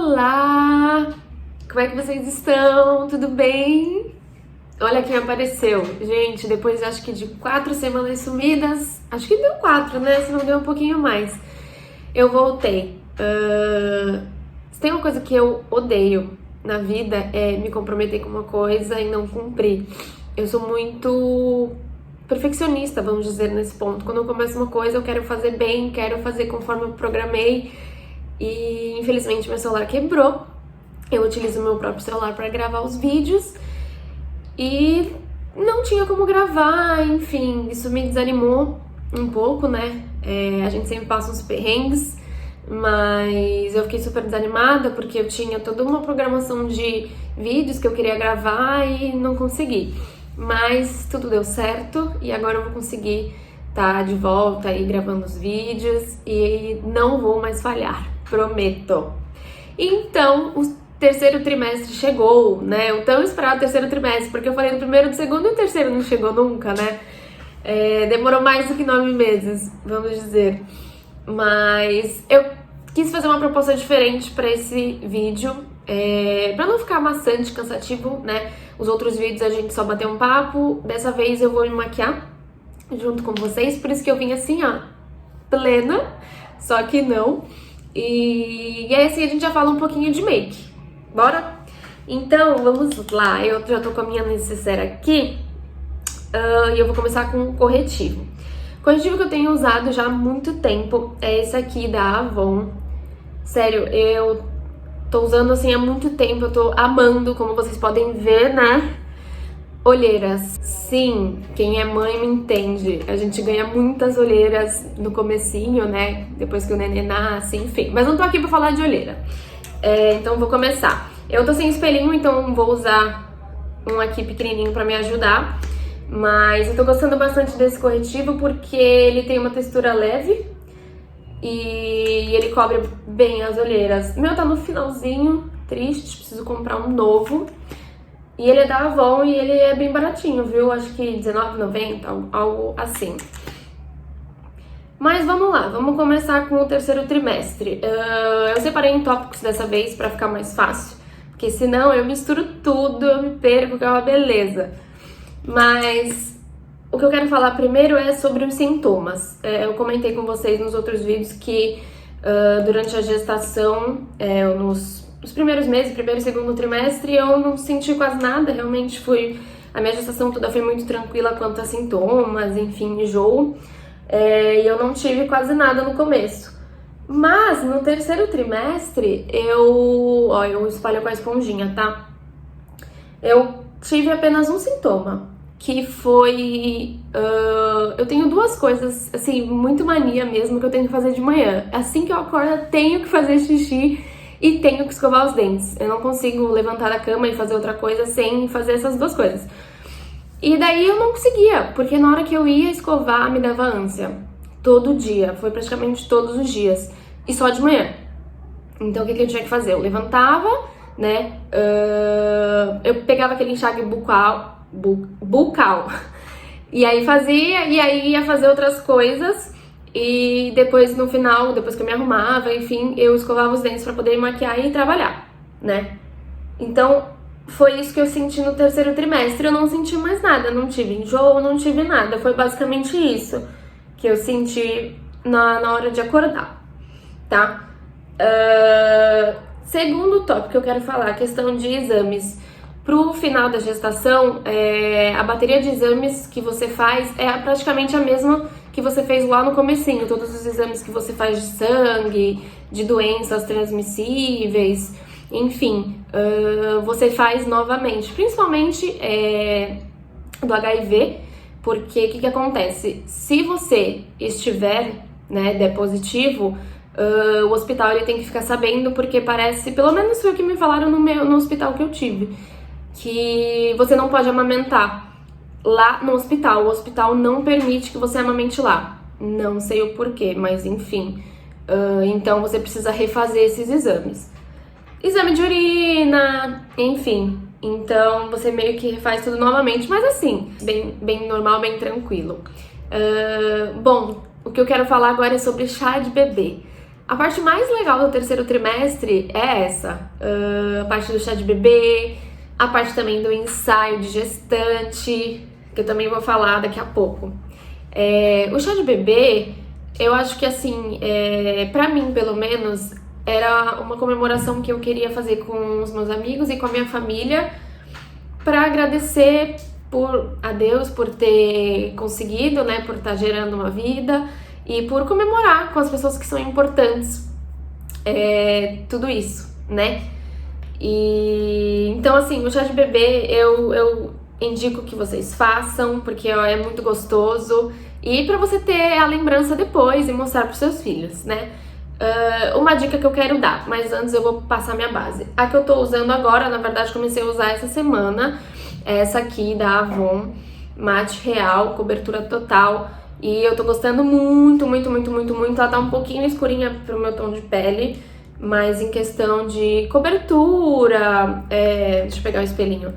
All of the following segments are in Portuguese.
Olá! Como é que vocês estão? Tudo bem? Olha quem apareceu. Gente, depois acho que de 4 semanas sumidas, acho que deu 4, né? Se não deu um pouquinho mais. Eu voltei. Se tem uma coisa que eu odeio na vida é me comprometer com uma coisa e não cumprir. Eu sou muito perfeccionista, vamos dizer, nesse ponto. Quando eu começo uma coisa, eu quero fazer bem, quero fazer conforme eu programei. E infelizmente meu celular quebrou. Eu utilizo meu próprio celular para gravar os vídeos e não tinha como gravar, enfim, isso me desanimou um pouco, né? A gente sempre passa uns perrengues, mas eu fiquei super desanimada porque eu tinha toda uma programação de vídeos que eu queria gravar e não consegui. Mas tudo deu certo e agora eu vou conseguir estar de volta aí gravando os vídeos e não vou mais falhar, prometo. Então, o terceiro trimestre chegou, né? O tão esperado terceiro trimestre, porque eu falei do primeiro, do segundo e o terceiro não chegou nunca, né? Demorou mais do que 9 meses, vamos dizer. Mas eu quis fazer uma proposta diferente para esse vídeo, para não ficar maçante, cansativo, né? Os outros vídeos a gente só bateu um papo, dessa vez eu vou me maquiar junto com vocês, por isso que eu vim assim, ó, plena, só que não. E aí assim a gente já fala um pouquinho de make. Bora? Então, vamos lá. Eu já tô com a minha necessaire aqui e eu vou começar com um corretivo. O corretivo que eu tenho usado já há muito tempo é esse aqui da Avon. Sério, eu tô usando assim há muito tempo, eu tô amando, como vocês podem ver, né? Olheiras. Sim, quem é mãe me entende. A gente ganha muitas olheiras no comecinho, né? Depois que o neném nasce, enfim. Mas não tô aqui pra falar de olheira. Então vou começar. Eu tô sem espelhinho, então vou usar um aqui pequenininho pra me ajudar. Mas eu tô gostando bastante desse corretivo porque ele tem uma textura leve e ele cobre bem as olheiras. O meu tá no finalzinho, triste, preciso comprar um novo. E ele é da Avon e ele é bem baratinho, viu? Acho que R$19,90, algo assim. Mas vamos lá, vamos começar com o terceiro trimestre. Eu separei em tópicos dessa vez pra ficar mais fácil, porque senão eu misturo tudo, eu me perco, que é uma beleza. Mas o que eu quero falar primeiro é sobre os sintomas. Eu comentei com vocês nos outros vídeos que durante a gestação, nos primeiros meses, primeiro e segundo trimestre, eu não senti quase nada, realmente a minha gestação toda foi muito tranquila quanto a sintomas, enfim, enjoo. E eu não tive quase nada no começo. Mas no terceiro trimestre, eu espalho com a esponjinha, tá? Eu tive apenas um sintoma, que foi... eu tenho duas coisas, assim, muito mania mesmo, que eu tenho que fazer de manhã. Assim que eu acordo, eu tenho que fazer xixi e tenho que escovar os dentes. Eu não consigo levantar da cama e fazer outra coisa sem fazer essas duas coisas. E daí eu não conseguia, porque na hora que eu ia escovar me dava ânsia. Todo dia, foi praticamente todos os dias. E só de manhã. Então o que eu tinha que fazer? Eu levantava, né? Eu pegava aquele enxágue bucal. E aí fazia, e aí ia fazer outras coisas. E depois no final, depois que eu me arrumava, enfim, eu escovava os dentes pra poder me maquiar e trabalhar, né? Então foi isso que eu senti no terceiro trimestre. Eu não senti mais nada, não tive enjoo, não tive nada. Foi basicamente isso que eu senti na hora de acordar, tá? Segundo tópico que eu quero falar, a questão de exames. Pro final da gestação, a bateria de exames que você faz é praticamente a mesma que você fez lá no comecinho. Todos os exames que você faz de sangue, de doenças transmissíveis, enfim, você faz novamente, principalmente do HIV, porque o que acontece? Se você estiver, né, der positivo, o hospital ele tem que ficar sabendo, porque parece, pelo menos foi o que me falaram no hospital que eu tive, que você não pode amamentar lá no hospital. O hospital não permite que você amamente lá. Não sei o porquê, mas enfim. Então você precisa refazer esses exames. Exame de urina, enfim. Então você meio que refaz tudo novamente, mas assim, bem normal, bem tranquilo. Bom, o que eu quero falar agora é sobre chá de bebê. A parte mais legal do terceiro trimestre é essa, a parte do chá de bebê, a parte também do ensaio de gestante, que eu também vou falar daqui a pouco. O chá de bebê, eu acho que assim, pra mim pelo menos, era uma comemoração que eu queria fazer com os meus amigos e com a minha família, pra agradecer a Deus por ter conseguido, né, por estar gerando uma vida e por comemorar com as pessoas que são importantes, tudo isso, né? E então assim, o chá de bebê eu indico que vocês façam, porque é muito gostoso e pra você ter a lembrança depois e mostrar pros seus filhos, né? Uma dica que eu quero dar, mas antes eu vou passar minha base. A que eu tô usando agora, na verdade comecei a usar essa semana, essa aqui da Avon, Mate Real, cobertura total. E eu tô gostando muito, muito, muito, muito, muito. Ela tá um pouquinho escurinha pro meu tom de pele, mas em questão de cobertura, deixa eu pegar o espelhinho.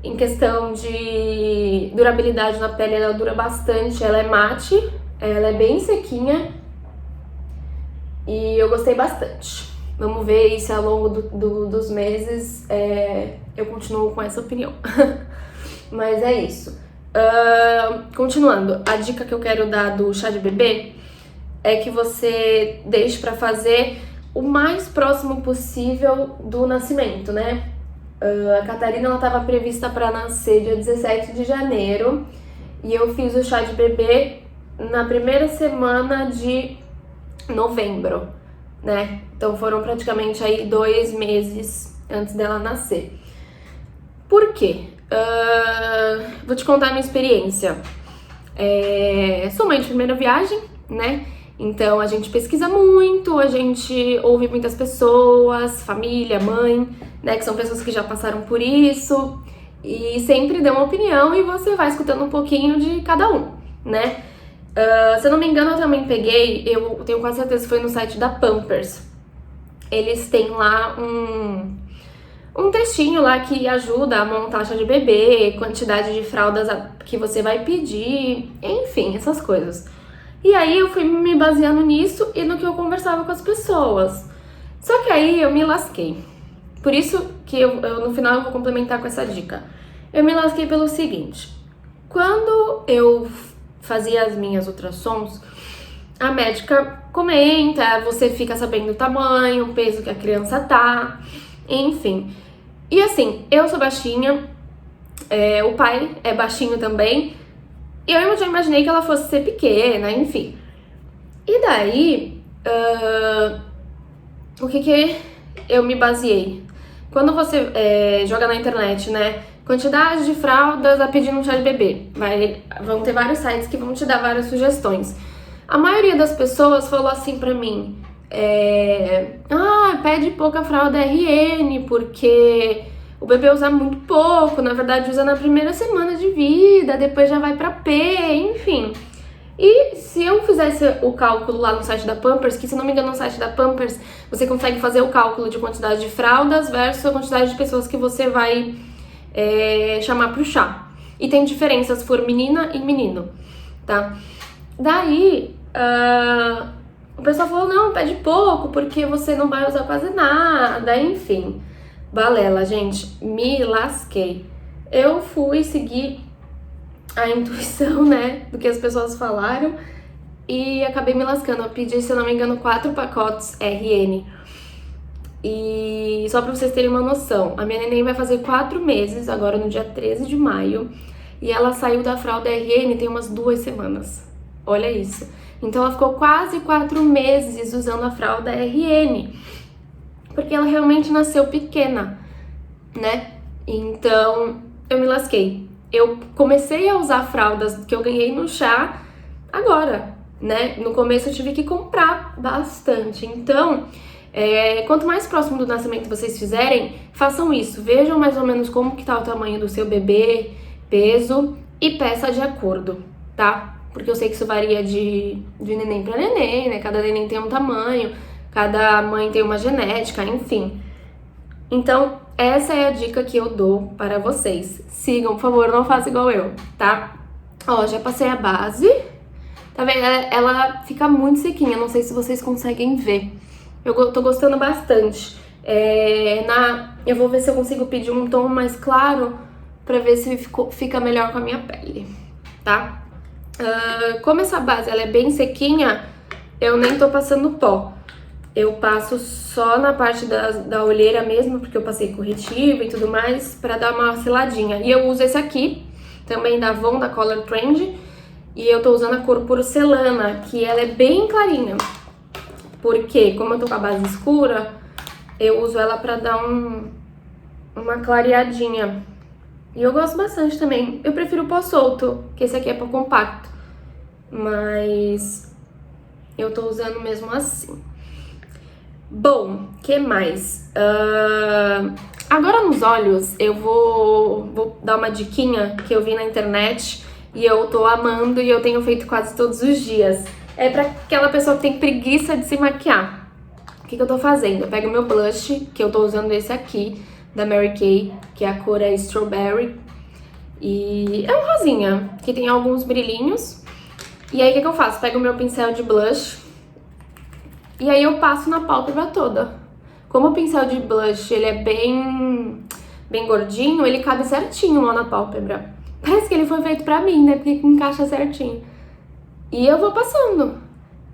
Em questão de durabilidade na pele, ela dura bastante. Ela é mate, ela é bem sequinha e eu gostei bastante. Vamos ver se ao longo dos meses eu continuo com essa opinião. Mas é isso. Continuando, a dica que eu quero dar do chá de bebê é que você deixe pra fazer o mais próximo possível do nascimento, né? A Catarina, ela tava prevista pra nascer dia 17 de janeiro e eu fiz o chá de bebê na primeira semana de novembro, né? Então foram praticamente aí 2 meses antes dela nascer. Por quê? Vou te contar a minha experiência. Sou mãe de primeira viagem, né? Então a gente pesquisa muito, a gente ouve muitas pessoas, família, mãe, né? Que são pessoas que já passaram por isso e sempre dão uma opinião e você vai escutando um pouquinho de cada um, né? Se eu não me engano, eu também peguei, eu tenho quase certeza que foi no site da Pampers. Eles têm lá um textinho lá que ajuda a montar a chá de bebê, quantidade de fraldas que você vai pedir, enfim, essas coisas. E aí eu fui me baseando nisso e no que eu conversava com as pessoas. Só que aí eu me lasquei. Por isso que eu no final eu vou complementar com essa dica. Eu me lasquei pelo seguinte. Quando eu fazia as minhas ultrassons, a médica comenta, você fica sabendo o tamanho, o peso que a criança tá, enfim. E assim, eu sou baixinha, o pai é baixinho também, e eu já imaginei que ela fosse ser pequena, enfim. E daí, o que eu me baseei? Quando você joga na internet, né, quantidade de fraldas a pedir no chá de bebê, vão ter vários sites que vão te dar várias sugestões. A maioria das pessoas falou assim pra mim, pede pouca fralda RN, porque o bebê usa muito pouco, na verdade usa na primeira semana de vida, depois já vai pra P, enfim. E se eu fizesse o cálculo lá no site da Pampers, que se não me engano no site da Pampers, você consegue fazer o cálculo de quantidade de fraldas versus a quantidade de pessoas que você vai chamar pro chá. E tem diferenças se for menina e menino, tá? Daí, o pessoal falou, não, pede pouco, porque você não vai usar quase nada, enfim. Balela, gente, me lasquei. Eu fui seguir a intuição, né, do que as pessoas falaram e acabei me lascando. Eu pedi, se eu não me engano, 4 pacotes RN. E só pra vocês terem uma noção, a minha neném vai fazer 4 meses, agora no dia 13 de maio, e ela saiu da fralda RN tem umas 2 semanas. Olha isso. Então ela ficou quase 4 meses usando a fralda RN, porque ela realmente nasceu pequena, né? Então eu me lasquei. Eu comecei a usar fraldas que eu ganhei no chá agora, né? No começo eu tive que comprar bastante. Então, quanto mais próximo do nascimento vocês fizerem, façam isso. Vejam mais ou menos como que tá o tamanho do seu bebê, peso e peça de acordo, tá? Porque eu sei que isso varia de neném pra neném, né? Cada neném tem um tamanho, cada mãe tem uma genética, enfim. Então, essa é a dica que eu dou para vocês. Sigam, por favor, não façam igual eu, tá? Ó, já passei a base, Tá vendo? Ela fica muito sequinha, não sei se vocês conseguem ver. Eu tô gostando bastante. Eu vou ver se eu consigo pedir um tom mais claro pra ver se fica melhor com a minha pele, tá? Como essa base ela é bem sequinha, eu nem tô passando pó. Eu passo só na parte da olheira mesmo, porque eu passei corretivo e tudo mais, pra dar uma seladinha. E eu uso esse aqui, também da Avon, da Color Trend, e eu tô usando a cor Porcelana, que ela é bem clarinha. Porque, como eu tô com a base escura, eu uso ela pra dar uma clareadinha. E eu gosto bastante também. Eu prefiro o pó solto, que esse aqui é pó compacto. Mas eu tô usando mesmo assim. Bom, que mais? Agora nos olhos eu vou dar uma diquinha que eu vi na internet e eu tô amando e eu tenho feito quase todos os dias. É pra aquela pessoa que tem preguiça de se maquiar. O que eu tô fazendo? Eu pego meu blush, que eu tô usando esse aqui, da Mary Kay, que a cor é Strawberry. E é um rosinha, que tem alguns brilhinhos. E aí o que eu faço? Pego o meu pincel de blush e aí eu passo na pálpebra toda. Como o pincel de blush ele é bem gordinho, ele cabe certinho lá na pálpebra. Parece que ele foi feito pra mim, né? Porque encaixa certinho. E eu vou passando,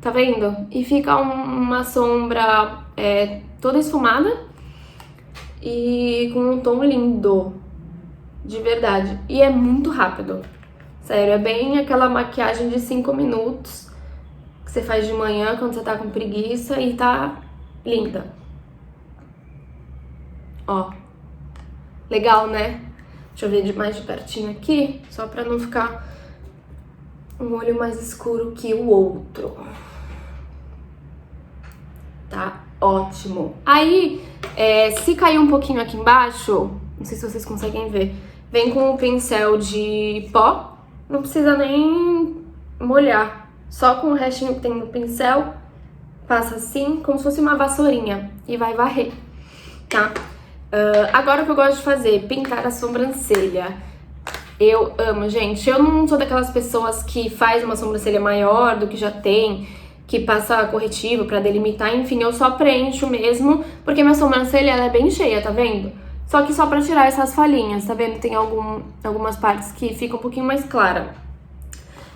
tá vendo? E fica uma sombra toda esfumada e com um tom lindo, de verdade. E é muito rápido, sério, é bem aquela maquiagem de 5 minutos que você faz de manhã quando você tá com preguiça e tá linda. Ó, legal, né? Deixa eu ver mais de pertinho aqui, só pra não ficar um olho mais escuro que o outro. Tá ótimo. Aí, se cair um pouquinho aqui embaixo, não sei se vocês conseguem ver, vem com o pincel de pó, não precisa nem molhar. Só com o restinho que tem no pincel, passa assim, como se fosse uma vassourinha, e vai varrer, tá? Agora o que eu gosto de fazer, pintar a sobrancelha. Eu amo, gente. Eu não sou daquelas pessoas que faz uma sobrancelha maior do que já tem, que passa corretivo pra delimitar, enfim, eu só preencho mesmo, porque minha sobrancelha ela é bem cheia, tá vendo? Só que só pra tirar essas falhinhas, tá vendo? Tem algumas partes que ficam um pouquinho mais clara.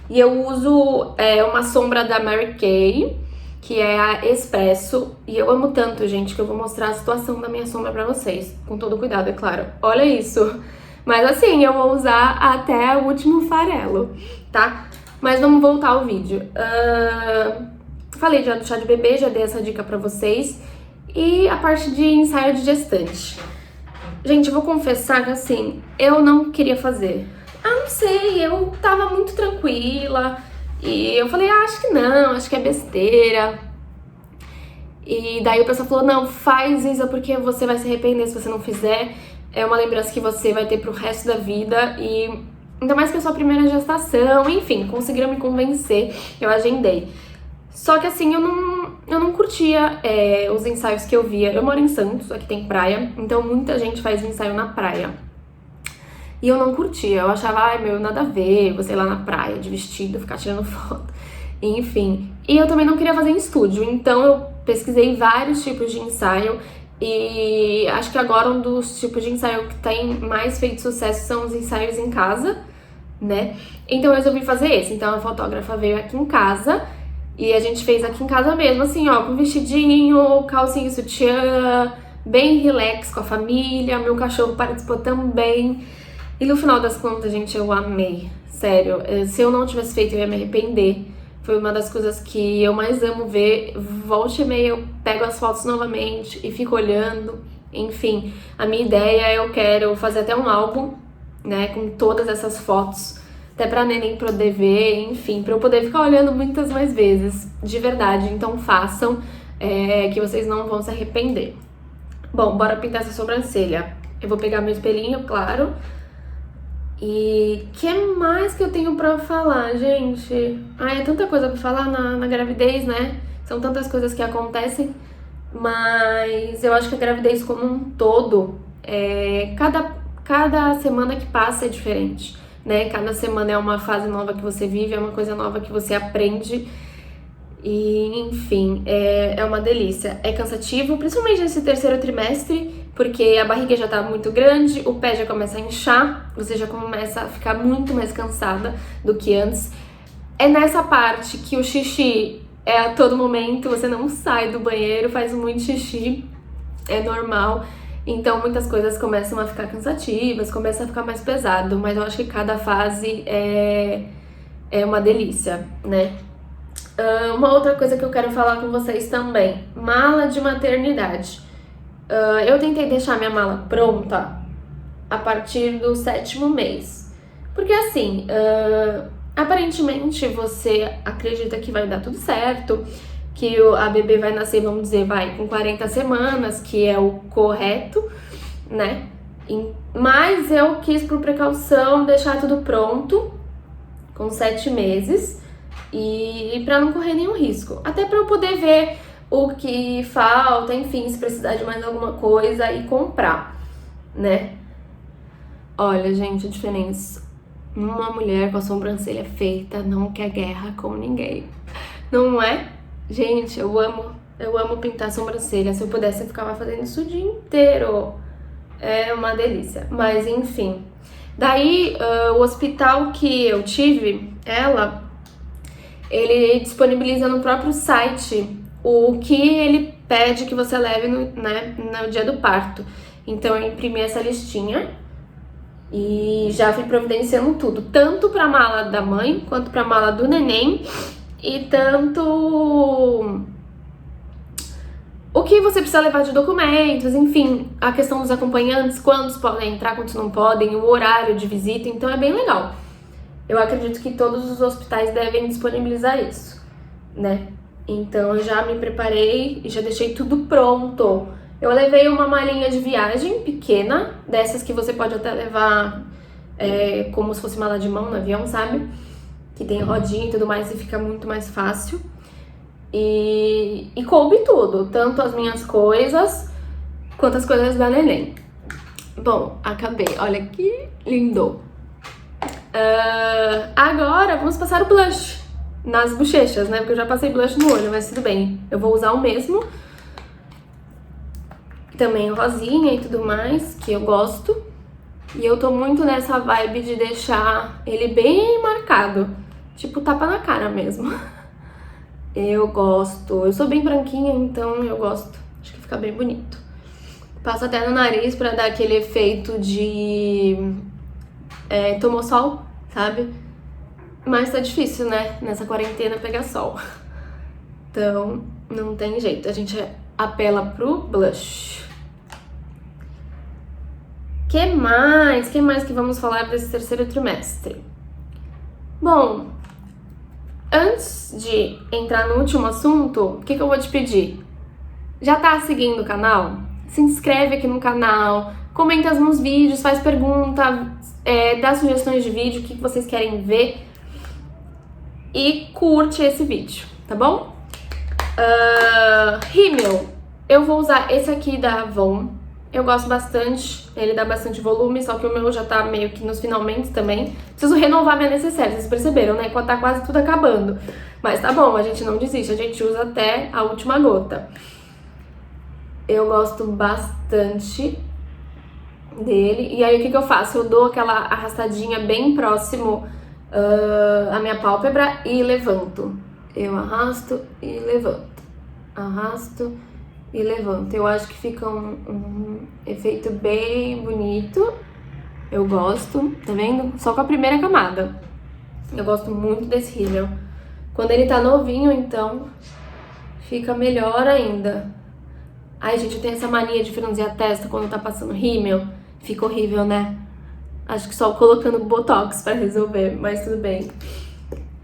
E eu uso uma sombra da Mary Kay, que é a Espresso. E eu amo tanto, gente, que eu vou mostrar a situação da minha sombra pra vocês. Com todo cuidado, é claro. Olha isso! Mas assim, eu vou usar até o último farelo, tá? Mas vamos voltar ao vídeo. Falei já do chá de bebê, já dei essa dica pra vocês. E a parte de ensaio de gestante. Gente, eu vou confessar que assim, eu não queria fazer. Não sei, eu tava muito tranquila. E eu falei, acho que não, acho que é besteira. E daí o pessoal falou, não, faz isso porque você vai se arrepender se você não fizer. É uma lembrança que você vai ter pro resto da vida. E ainda mais que é a sua primeira gestação. Enfim, conseguiram me convencer, eu agendei. Só que assim, eu não curtia os ensaios que eu via. Eu moro em Santos, aqui tem praia, então muita gente faz ensaio na praia. E eu não curtia, eu achava, ai meu, nada a ver, você ir lá na praia de vestido, ficar tirando foto, enfim. E eu também não queria fazer em estúdio, então eu pesquisei vários tipos de ensaio e acho que agora um dos tipos de ensaio que tem mais feito sucesso são os ensaios em casa, né? Então eu resolvi fazer esse, então a fotógrafa veio aqui em casa e a gente fez aqui em casa mesmo, assim, ó, com vestidinho, calcinha e sutiã, bem relax com a família, meu cachorro participou também. E no final das contas, gente, eu amei. Sério, se eu não tivesse feito, eu ia me arrepender. Foi uma das coisas que eu mais amo ver. Volte e meia, eu pego as fotos novamente e fico olhando. Enfim, a minha ideia, eu quero fazer até um álbum, né, com todas essas fotos. Até pra neném poder ver, enfim, pra eu poder ficar olhando muitas mais vezes. De verdade, então façam, que vocês não vão se arrepender. Bom, bora pintar essa sobrancelha. Eu vou pegar meu espelhinho, claro. E que mais que eu tenho pra falar, gente? É tanta coisa pra falar na gravidez, né? São tantas coisas que acontecem, mas eu acho que a gravidez como um todo, cada semana que passa é diferente. né? Cada semana é uma fase nova que você vive, é uma coisa nova que você aprende. E, enfim, é uma delícia. É cansativo, principalmente nesse terceiro trimestre, porque a barriga já tá muito grande, o pé já começa a inchar, você já começa a ficar muito mais cansada do que antes. É nessa parte que o xixi é a todo momento, você não sai do banheiro, faz muito xixi, é normal. Então muitas coisas começam a ficar cansativas, começa a ficar mais pesado, mas eu acho que cada fase é uma delícia, né? Uma outra coisa que eu quero falar com vocês também, mala de maternidade. Eu tentei deixar minha mala pronta a partir do 7º mês, porque assim, aparentemente você acredita que vai dar tudo certo, que a bebê vai nascer, vamos dizer, com 40 semanas, que é o correto, né? Mas eu quis, por precaução, deixar tudo pronto, com 7 meses, e para não correr nenhum risco. Até para eu poder ver o que falta, enfim, se precisar de mais alguma coisa e comprar, né? Olha, gente, a diferença. Uma mulher com a sobrancelha feita não quer guerra com ninguém, não é? Gente, eu amo pintar sobrancelha. Se eu pudesse, eu ficava fazendo isso o dia inteiro. É uma delícia. Mas, enfim. Daí, o hospital que eu tive, ele disponibiliza no próprio site o que ele pede que você leve no dia do parto. Então, eu imprimi essa listinha e já fui providenciando tudo. Tanto pra mala da mãe, quanto pra mala do neném. E tanto o que você precisa levar de documentos, enfim, a questão dos acompanhantes, quantos podem entrar, quantos não podem, o horário de visita, então é bem legal. Eu acredito que todos os hospitais devem disponibilizar isso, né? Então eu já me preparei e já deixei tudo pronto. Eu levei uma malinha de viagem pequena, dessas que você pode até levar como se fosse mala de mão no avião, sabe? Que tem rodinha e tudo mais e fica muito mais fácil. E coube tudo, tanto as minhas coisas quanto as coisas da neném. Bom, acabei. Olha que lindo. Agora vamos passar o blush nas bochechas, né? Porque eu já passei blush no olho, mas tudo bem. Eu vou usar o mesmo. Também rosinha e tudo mais, que eu gosto. E eu tô muito nessa vibe de deixar ele bem marcado. Tipo, tapa na cara mesmo. Eu gosto. Eu sou bem branquinha, então eu gosto. Acho que fica bem bonito. Passo até no nariz pra dar aquele efeito de... tomou sol, sabe? Mas tá difícil, né? Nessa quarentena pegar sol. Então, não tem jeito. A gente apela pro blush. Que mais que vamos falar desse terceiro trimestre? Bom, antes de entrar no último assunto, o que eu vou te pedir? Já tá seguindo o canal? Se inscreve aqui no canal, comenta nos vídeos, faz pergunta, dá sugestões de vídeo, o que vocês querem ver e curte esse vídeo, tá bom? Rímel, eu vou usar esse aqui da Avon. Eu gosto bastante, ele dá bastante volume, só que o meu já tá meio que nos finalmente também. Preciso renovar minha necessaire, vocês perceberam, né? Tá quase tudo acabando. Mas tá bom, a gente não desiste, a gente usa até a última gota. Eu gosto bastante dele. E aí o que eu faço? Eu dou aquela arrastadinha bem próximo à minha pálpebra e levanto. Eu arrasto e levanto. Arrasto e levanto. Eu acho que fica um efeito bem bonito. Eu gosto, tá vendo? Só com a primeira camada. Eu gosto muito desse rímel. Quando ele tá novinho, então, fica melhor ainda. Ai, gente, eu tenho essa mania de franzir a testa quando tá passando rímel. Fica horrível, né? Acho que só colocando botox pra resolver, mas tudo bem.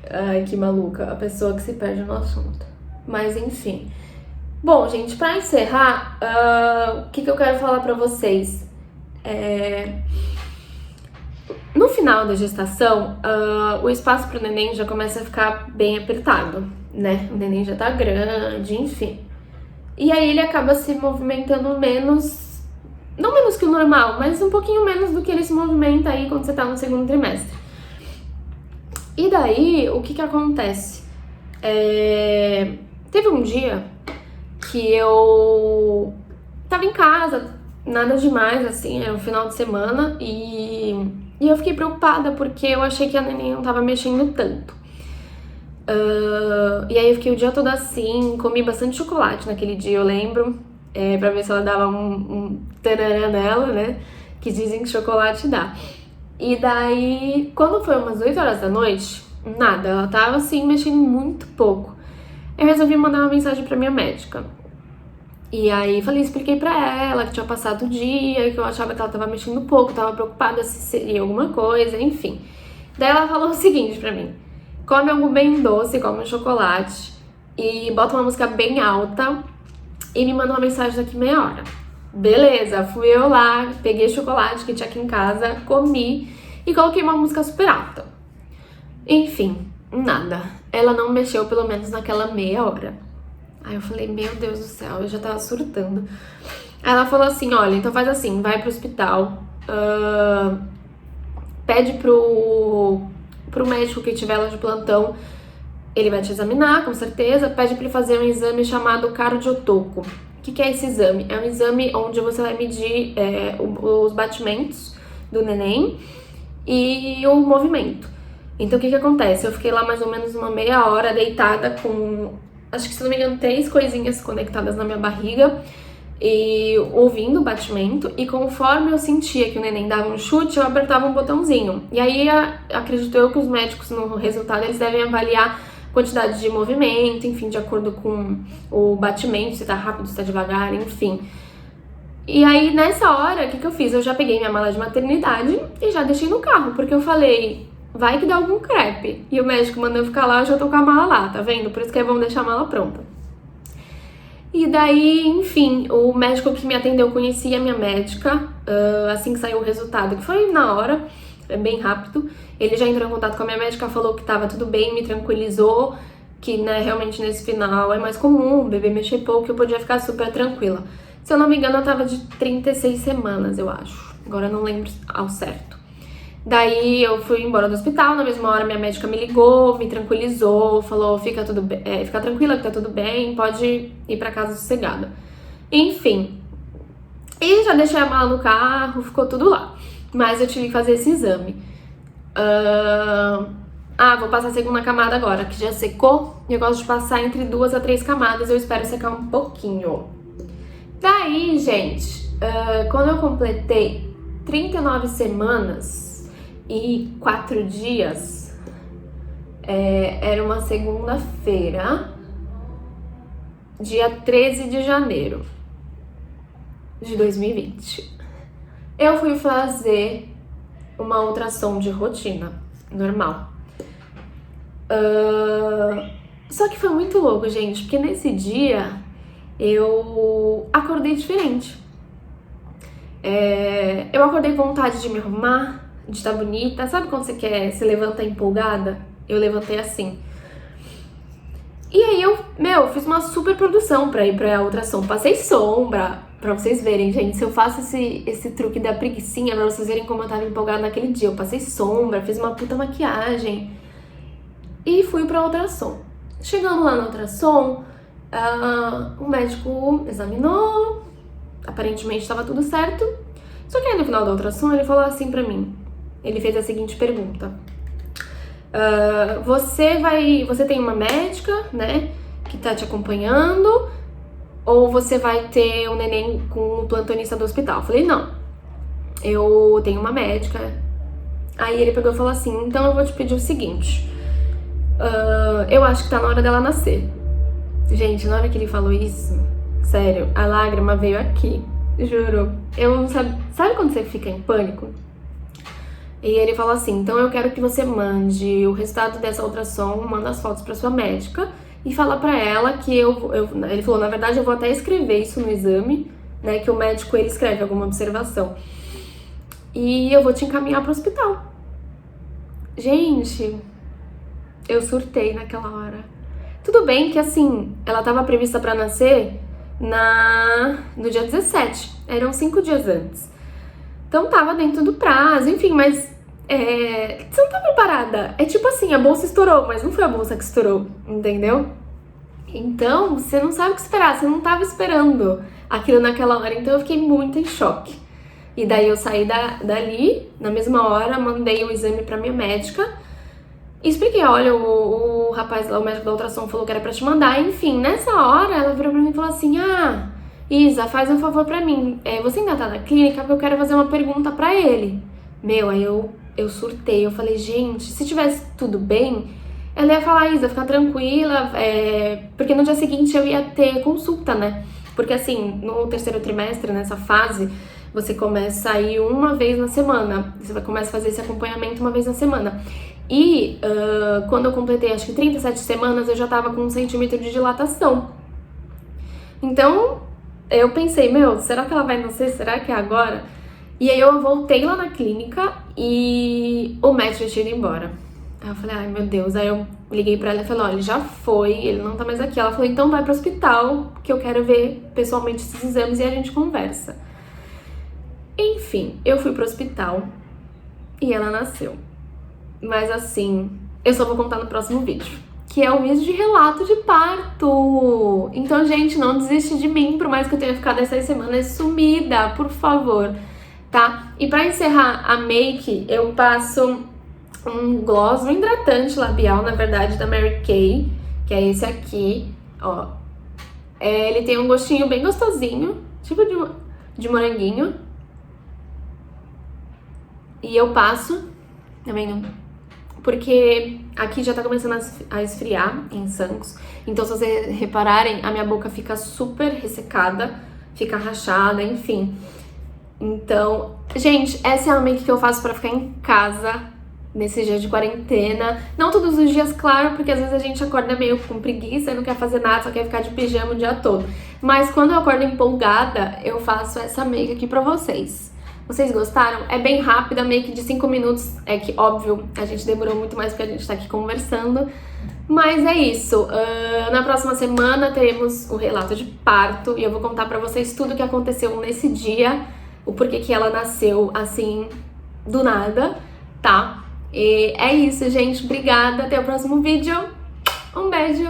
Ai, que maluca. A pessoa que se perde no assunto. Mas, enfim. Bom, gente, pra encerrar, o que eu quero falar pra vocês? No final da gestação, o espaço pro neném já começa a ficar bem apertado, né? O neném já tá grande, enfim. E aí ele acaba se movimentando não menos que o normal, mas um pouquinho menos do que ele se movimenta aí quando você tá no segundo trimestre. E daí, o que acontece? Teve um dia que eu tava em casa, nada demais, assim, era um final de semana, e eu fiquei preocupada porque eu achei que a neném não tava mexendo tanto. E aí eu fiquei o dia todo assim, comi bastante chocolate naquele dia, eu lembro, pra ver se ela dava um tarará nela, né? Que dizem que chocolate dá. E daí, quando foi umas 8 horas da noite, nada, ela tava assim, mexendo muito pouco. Eu resolvi mandar uma mensagem pra minha médica. E aí expliquei pra ela que tinha passado o dia, que eu achava que ela tava mexendo pouco, tava preocupada se seria alguma coisa, enfim. Daí ela falou o seguinte pra mim: come algo bem doce, come um chocolate e bota uma música bem alta e me manda uma mensagem daqui meia hora. Beleza, fui eu lá, peguei chocolate que tinha aqui em casa, comi e coloquei uma música super alta. Enfim, nada. Ela não mexeu pelo menos naquela meia hora. Aí eu falei, meu Deus do céu, eu já tava surtando. Aí ela falou assim, olha, então faz assim, vai pro hospital, pede pro médico que tiver lá de plantão, ele vai te examinar, com certeza, pede pra ele fazer um exame chamado cardiotoco. O que é esse exame? É um exame onde você vai medir os batimentos do neném e o movimento. Então, o que acontece? Eu fiquei lá mais ou menos uma meia hora deitada com, acho que se não me engano, 3 coisinhas conectadas na minha barriga e ouvindo o batimento. E conforme eu sentia que o neném dava um chute, eu apertava um botãozinho. E aí, acredito eu que os médicos, no resultado, eles devem avaliar quantidade de movimento, enfim, de acordo com o batimento, se tá rápido, se tá devagar, enfim. E aí, nessa hora, o que eu fiz? Eu já peguei minha mala de maternidade e já deixei no carro, porque eu falei, vai que dá algum crepe. E o médico mandou eu ficar lá, eu já tô com a mala lá, tá vendo? Por isso que é bom deixar a mala pronta. E daí, enfim, o médico que me atendeu conhecia a minha médica, assim que saiu o resultado, que foi na hora, bem rápido. Ele já entrou em contato com a minha médica, falou que tava tudo bem, me tranquilizou, que, né, realmente nesse final é mais comum o bebê mexer pouco, que eu podia ficar super tranquila. Se eu não me engano, eu tava de 36 semanas, eu acho. Agora eu não lembro ao certo. Daí eu fui embora do hospital, na mesma hora minha médica me ligou, me tranquilizou, falou, fica tranquila que tá tudo bem, pode ir pra casa sossegada. Enfim, e já deixei a mala no carro, ficou tudo lá. Mas eu tive que fazer esse exame. Vou passar a segunda camada agora, que já secou. Eu gosto de passar entre 2 a 3 camadas, eu espero secar um pouquinho. Daí, gente, quando eu completei 39 semanas e 4 dias, era uma segunda-feira, dia 13 de janeiro de 2020. Eu fui fazer uma ultrassom de rotina, normal. Só que foi muito louco, gente, porque nesse dia eu acordei diferente. Eu acordei com vontade de me arrumar, de estar bonita. Sabe quando você se levanta empolgada? Eu levantei assim. E aí eu fiz uma super produção pra ir pra ultrassom. Passei sombra, pra vocês verem, gente. Se eu faço esse truque da preguicinha, pra vocês verem como eu tava empolgada naquele dia. Eu passei sombra, fiz uma puta maquiagem e fui pra ultrassom. Chegando lá na ultrassom, o médico examinou, aparentemente estava tudo certo. Só que aí no final da ultrassom ele falou assim pra mim, ele fez a seguinte pergunta: você tem uma médica, né, que tá te acompanhando, ou você vai ter um neném com o plantonista do hospital? Eu falei, não, eu tenho uma médica. Aí ele pegou e falou assim, então eu vou te pedir o seguinte, eu acho que tá na hora dela nascer. Gente, na hora que ele falou isso, sério, a lágrima veio aqui, juro. Eu não sabe quando você fica em pânico? E ele falou assim, então eu quero que você mande o resultado dessa ultrassom, manda as fotos pra sua médica e fala pra ela que ele falou, na verdade eu vou até escrever isso no exame, né, que o médico ele escreve alguma observação. E eu vou te encaminhar pro hospital. Gente, eu surtei naquela hora. Tudo bem que, assim, ela estava prevista para nascer no dia 17. Eram 5 dias antes. Então tava dentro do prazo, enfim, mas você não tá preparada. É tipo assim, a bolsa estourou, mas não foi a bolsa que estourou, entendeu? Então, você não sabe o que esperar, você não tava esperando aquilo naquela hora, então eu fiquei muito em choque. E daí eu saí dali, na mesma hora, mandei o exame pra minha médica e expliquei, olha, o rapaz lá, o médico da ultrassom falou que era pra te mandar, enfim, nessa hora ela virou pra mim e falou assim, Isa, faz um favor pra mim, você ainda tá na clínica porque eu quero fazer uma pergunta pra ele. Meu, aí eu surtei, eu falei, gente, se tivesse tudo bem, ela ia falar, Isa, fica tranquila, porque no dia seguinte eu ia ter consulta, né? Porque assim, no terceiro trimestre, nessa fase, você começa a ir uma vez na semana, você começa a fazer esse acompanhamento uma vez na semana. E quando eu completei, acho que 37 semanas, eu já tava com 1 centímetro de dilatação. Então, eu pensei, meu, será que ela vai nascer? Será que é agora? E aí eu voltei lá na clínica e o médico tinha ido embora. Aí eu falei, ai meu Deus. Aí eu liguei pra ela e falei, olha, ele já foi, ele não tá mais aqui. Ela falou, então vai pro hospital, que eu quero ver pessoalmente esses exames e a gente conversa. Enfim, eu fui pro hospital e ela nasceu. Mas assim, eu só vou contar no próximo vídeo, que é o vídeo de relato de parto. Então, gente, não desiste de mim, por mais que eu tenha ficado essas semanas sumida, por favor, tá? E pra encerrar a make, eu passo um gloss, um hidratante labial, na verdade, da Mary Kay, que é esse aqui, ó. Ele tem um gostinho bem gostosinho, tipo de moranguinho. E eu passo, tá vendo? Porque aqui já tá começando a esfriar em Santos. Então, se vocês repararem, a minha boca fica super ressecada, fica rachada, enfim. Então, gente, essa é a make que eu faço pra ficar em casa nesse dia de quarentena. Não todos os dias, claro, porque às vezes a gente acorda meio com preguiça e não quer fazer nada, só quer ficar de pijama o dia todo. Mas quando eu acordo empolgada, eu faço essa make aqui pra vocês. Vocês gostaram? É bem rápida, make de 5 minutos. É que, óbvio, a gente demorou muito mais porque a gente tá aqui conversando. Mas é isso. Na próxima semana teremos o relato de parto e eu vou contar pra vocês tudo o que aconteceu nesse dia, o porquê que ela nasceu assim, do nada, tá? E é isso, gente. Obrigada. Até o próximo vídeo. Um beijo.